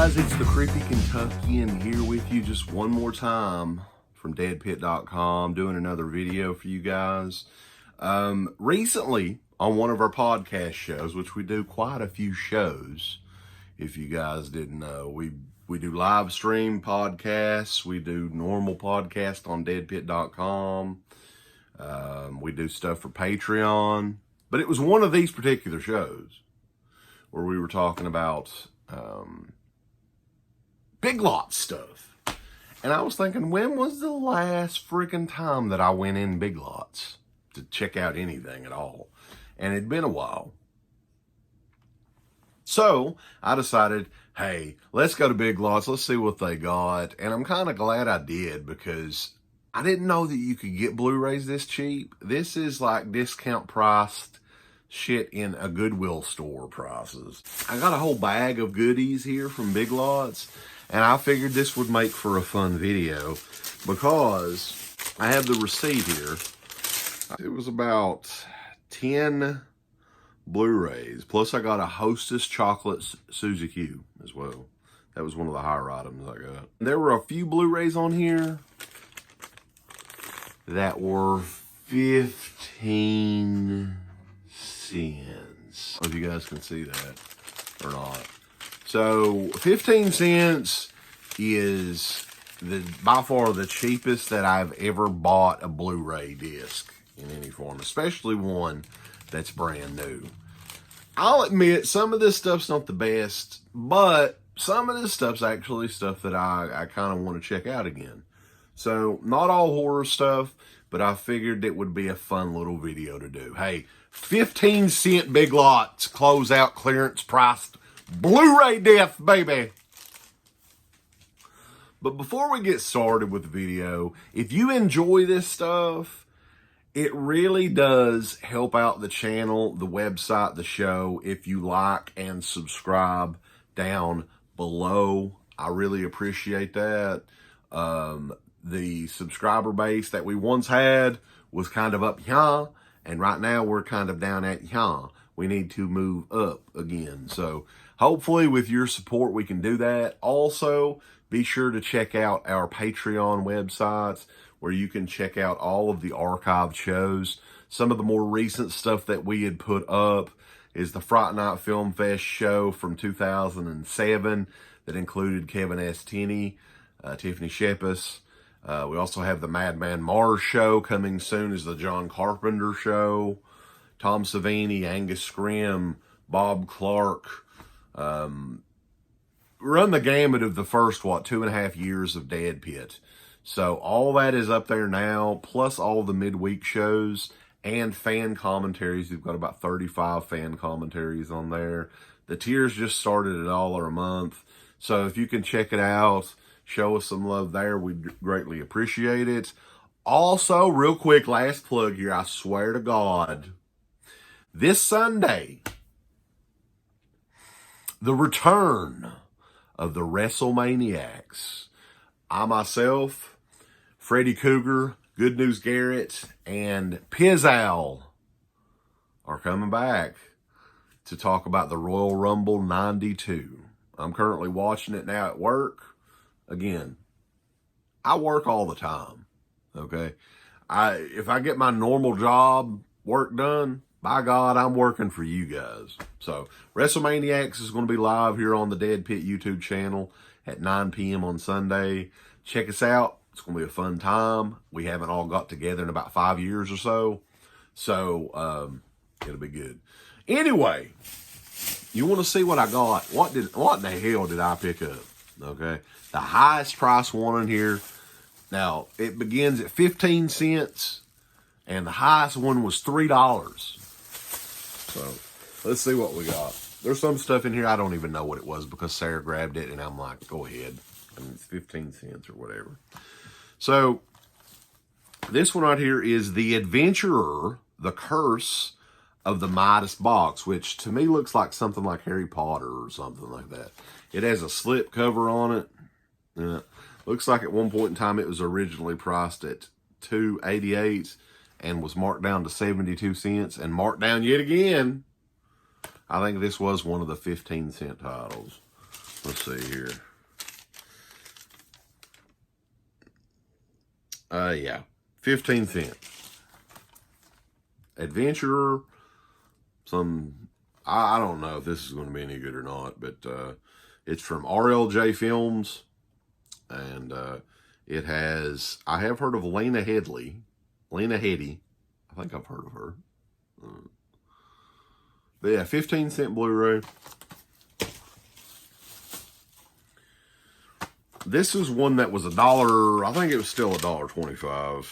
guys, it's the Creepy Kentuckian here with you just one more time from DEADPIT.com, doing another video for you guys. Recently, on one of our podcast shows, which we do quite a few shows, if you guys didn't know, we do live stream podcasts, we do normal podcasts on DEADPIT.com, we do stuff for Patreon, but it was one of these particular shows where we were talking about Big Lots stuff. And I was thinking, when was the last freaking time that I went in Big Lots to check out anything at all? And it'd been a while. So I decided, hey, let's go to Big Lots. Let's see what they got. And I'm kind of glad I did, because I didn't know that you could get Blu-rays this cheap. This is like discount priced shit in a Goodwill store prices. I got a whole bag of goodies here from Big Lots, and I figured this would make for a fun video because I have the receipt here. It was about 10 Blu-rays, plus I got a Hostess chocolate Suzy Q as well. That was one of the higher items I got. There were a few Blu-rays on here that were 15 cents. If you guys can see that or not. So 15 cents is by far the cheapest that I've ever bought a Blu-ray disc in any form, especially one that's brand new. I'll admit some of this stuff's not the best, but some of this stuff's actually stuff that I kind of want to check out again. So not all horror stuff, but I figured it would be a fun little video to do. Hey, 15 cent Big Lots closeout clearance priced Blu-ray disc, baby. But before we get started with the video, if you enjoy this stuff, it really does help out the channel, the website, the show, if you like and subscribe down below. I really appreciate that. The subscriber base that we once had was kind of up here, and right now we're kind of down at here. We need to move up again. So hopefully with your support we can do that. Also, be sure to check out our Patreon websites where you can check out all of the archived shows. Some of the more recent stuff that we had put up is the Fright Night Film Fest show from 2007 that included Kevin S. Tinney, Tiffany Shepis. We also have the Madman Mars show coming soon, is the John Carpenter show. Tom Savini, Angus Scrimm, Bob Clark. Run the gamut of the first, 2.5 years of DEADPIT. So all that is up there now, plus all the midweek shows and fan commentaries. We've got about 35 fan commentaries on there. The tiers just started at $1 a month. So if you can check it out, show us some love there, we'd greatly appreciate it. Also, real quick, last plug here, I swear to God, this Sunday, the return of the WrestleManiacs. I myself, Freddy Cougar, Good News Garrett, and Pizzal are coming back to talk about the Royal Rumble 92. I'm currently watching it now at work. Again, I work all the time, okay? If I get my normal job work done, by God, I'm working for you guys. So, WrestleManiacs is going to be live here on the DEADPIT YouTube channel at 9 p.m. on Sunday. Check us out. It's going to be a fun time. We haven't all got together in about 5 years or so. So, it'll be good. Anyway, you want to see what I got? What in the hell did I pick up? Okay. The highest price one in here. Now, it begins at 15 cents, and the highest one was $3. So, let's see what we got. There's some stuff in here I don't even know what it was because Sarah grabbed it, and I'm like, go ahead. I mean, it's 15 cents or whatever. So, this one right here is The Adventurer, The Curse of the Midas Box, which to me looks like something like Harry Potter or something like that. It has a slip cover on it. Looks like at one point in time it was originally priced at $2.88 and was marked down to 72 cents and marked down yet again. I think this was one of the 15 cent titles. Let's see here. Yeah, 15 cents. Adventurer. I don't know if this is going to be any good or not, but it's from RLJ Films, and it has, I have heard of Lena Headey. I think I've heard of her. But yeah, 15-cent Blu-ray. This is one that was $1. I think it was still $1.25.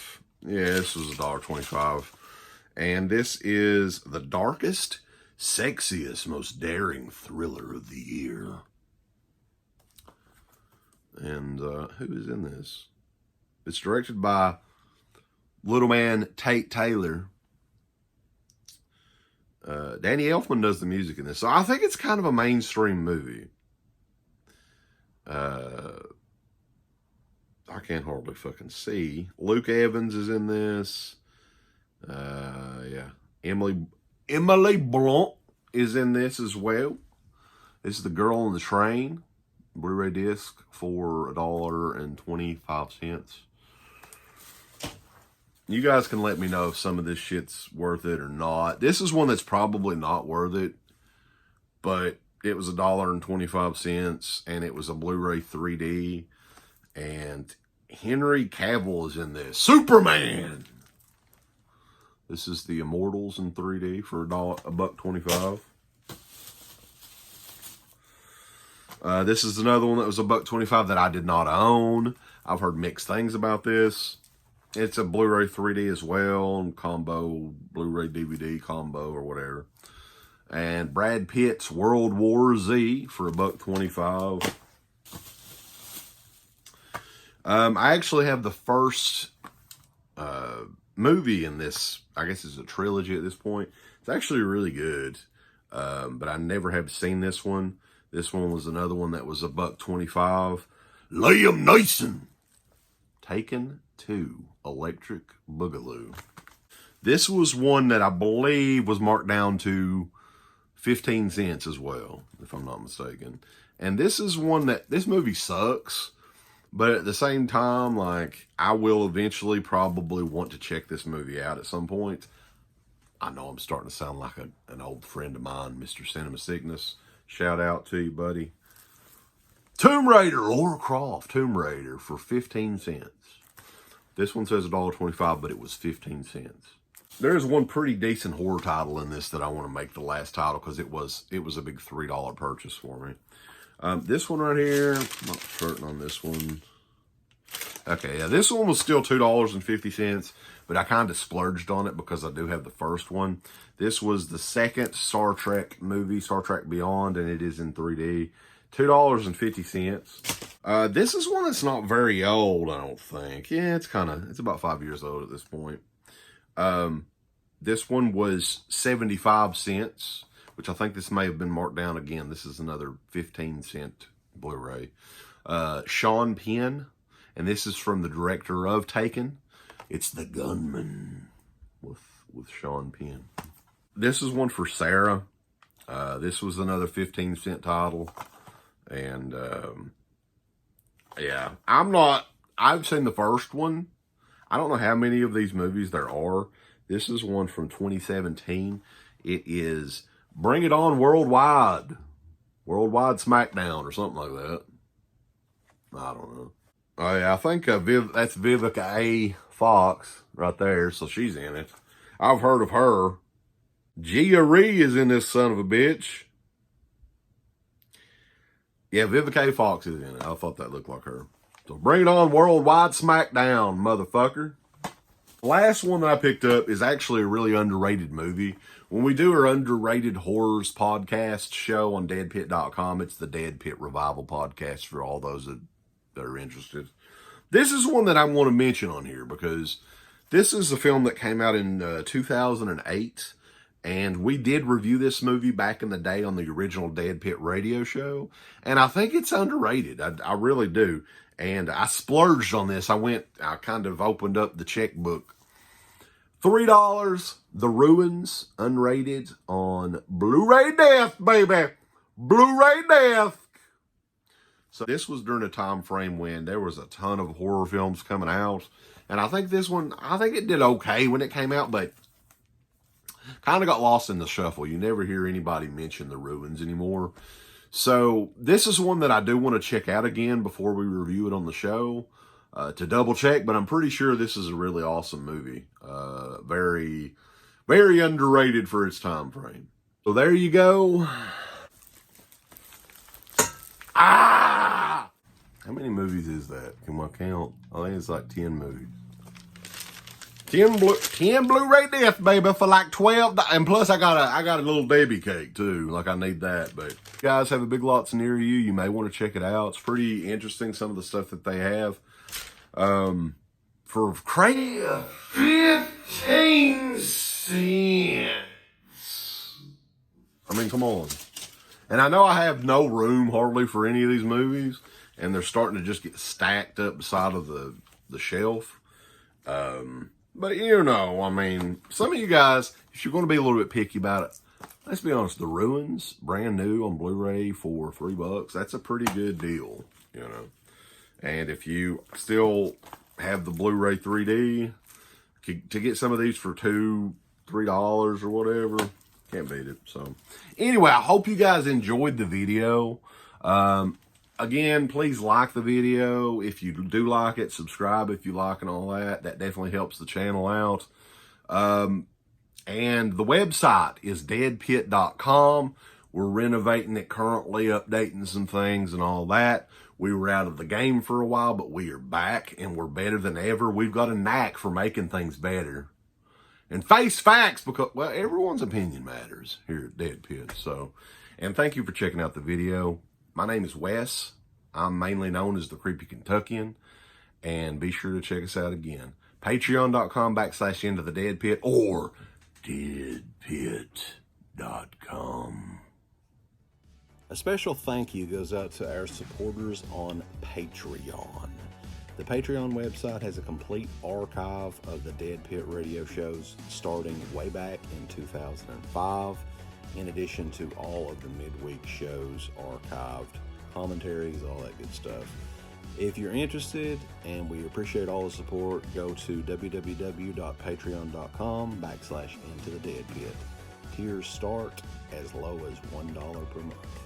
Yeah, this was $1.25. And this is the darkest, sexiest, most daring thriller of the year. And who is in this? It's directed by little man Tate Taylor. Danny Elfman does the music in this. So I think it's kind of a mainstream movie. I can't hardly fucking see. Luke Evans is in this. Yeah. Emily Blunt is in this as well. This is The Girl on the Train. Blu-ray disc for $1.25. You guys can let me know if some of this shit's worth it or not. This is one that's probably not worth it, but it was $1.25, and it was a Blu-ray 3D, and Henry Cavill is in this. Superman! This is The Immortals in 3D for $1.25. This is another one that was $1.25 that I did not own. I've heard mixed things about this. It's a Blu-ray 3D as well, and combo, Blu-ray DVD combo or whatever. And Brad Pitt's World War Z for $1.25. I actually have the first movie in this. I guess it's a trilogy at this point. It's actually really good, but I never have seen this one. This one was another one that was $1.25. Liam Neeson, Taken 2, Electric Boogaloo. This was one that I believe was marked down to 15 cents as well, if I'm not mistaken. And this is one that, this movie sucks, but at the same time, like, I will eventually probably want to check this movie out at some point. I know I'm starting to sound like an old friend of mine, Mr. Cinema Sickness. Shout out to you, buddy. Tomb Raider, Lara Croft, Tomb Raider for 15 cents. This one says $1.25, but it was 15 cents. There's one pretty decent horror title in this that I want to make the last title because it was a big $3 purchase for me. This one right here, I'm not certain on this one. Okay, yeah, this one was still $2.50, but I kind of splurged on it because I do have the first one. This was the second Star Trek movie, Star Trek Beyond, and it is in 3D. $2.50. This is one that's not very old, I don't think. Yeah, it's about 5 years old at this point. This one was 75 cents, which I think this may have been marked down again. This is another 15-cent Blu-ray. Sean Penn, and this is from the director of Taken. It's The Gunman with Sean Penn. This is one for Sarah. This was another 15-cent title. And, yeah, I've seen the first one. I don't know how many of these movies there are. This is one from 2017. It is Bring It On Worldwide. Worldwide Smackdown or something like that. I don't know. Oh, yeah, I think that's Vivica A. Fox right there, so she's in it. I've heard of her. Gia Ree is in this son of a bitch. Yeah, Vivica A. Fox is in it. I thought that looked like her. So Bring It On Worldwide Smackdown, motherfucker. The last one that I picked up is actually a really underrated movie. When we do our underrated horrors podcast show on DEADPIT.com, it's the Dead Pit Revival podcast for all those that are interested. This is one that I want to mention on here because this is a film that came out in 2008. And we did review this movie back in the day on the original Dead Pit Radio show. And I think it's underrated. I really do. And I splurged on this. I kind of opened up the checkbook. $3, The Ruins, unrated on Blu-ray Death, baby. Blu-ray Death. So this was during a time frame when there was a ton of horror films coming out. And I think this one, I think it did okay when it came out, but kind of got lost in the shuffle. You never hear anybody mention The Ruins anymore. So this is one that I do want to check out again before we review it on the show to double check. But I'm pretty sure this is a really awesome movie. Very, very underrated for its time frame. So there you go. Ah! How many movies is that? Can I count? I think it's like 10 movies. 10 Blu-ray discs, baby, for like $12. And plus, I got a little Debbie cake too. Like, I need that. But if you guys have a Big Lots near you, you may want to check it out. It's pretty interesting, some of the stuff that they have. For crazy 15 cents. I mean, come on. And I know I have no room hardly for any of these movies, and they're starting to just get stacked up beside of the shelf. But you know, I mean, some of you guys, if you're going to be a little bit picky about it, let's be honest, The Ruins, brand new on Blu-ray for $3, that's a pretty good deal, you know. And if you still have the Blu-ray 3D, to get some of these for $2, $3 or whatever, can't beat it. So anyway, I hope you guys enjoyed the video. Again, please like the video. If you do like it, subscribe if you like and all that. That definitely helps the channel out. And the website is DEADPIT.com. We're renovating it currently, updating some things and all that. We were out of the game for a while, but we are back and we're better than ever. We've got a knack for making things better. And face facts, because, well, everyone's opinion matters here at Dead Pit. So, and thank you for checking out the video. My name is Wes. I'm mainly known as the Creepy Kentuckian. And be sure to check us out again. Patreon.com/Into the Dead Pit or DEADPIT.com. A special thank you goes out to our supporters on Patreon. The Patreon website has a complete archive of the Dead Pit radio shows starting way back in 2005, in addition to all of the midweek shows archived, commentaries, all that good stuff. If you're interested, and we appreciate all the support, go to www.patreon.com/Into the Dead Pit. Tiers start as low as $1 per month.